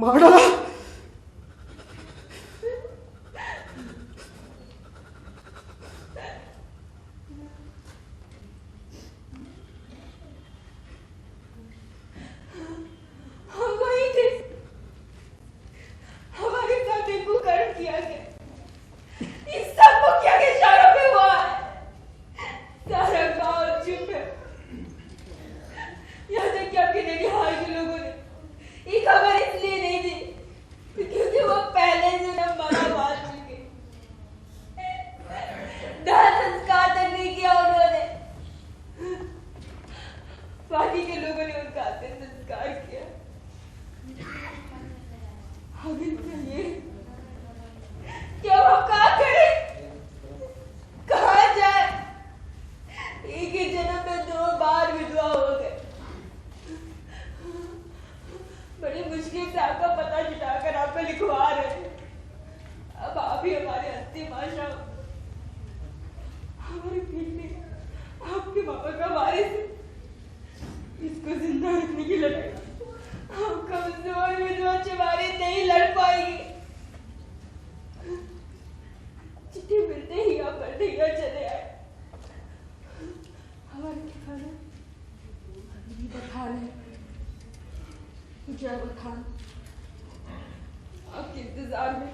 मार डाला। हम वहीं थे, हमारे साथ एक कुकर्म किया गया। इस सब मुखिया के इशारों पे हुआ है। सारा गांव चुप है। यहाँ तक कि आपके ननिहाल के लोगों ने ये खबर इसलिए नहीं दी क्योंकि वो पहले से न मरा मार चुके। दाह संस्कार तक नहीं किया उन्होंने। बाकी के लोगों ने उनका अंतिम संस्कार किया। आखिर कहिए क्या हम क्या करें, कहाँ जाए? एक ही जन्म में 2 बार विधवा हो गए। बड़ी मुश्किल से आपका पता जुटाकर आपको लिखवा रहे हैं। अब आप ही हमारे अंतिम आशा हो। हमारे बेटे आपके पापा का वारिस है। इसको जिंदा रखने की लड़ाई हम कमजोर विधवा चमारी नहीं लड़ पाएगी। चिट्ठी मिलते ही आप बढ़िया चले आए। हमारे खाना अभी बता रहे मुझे अब खान आपके इंतजार में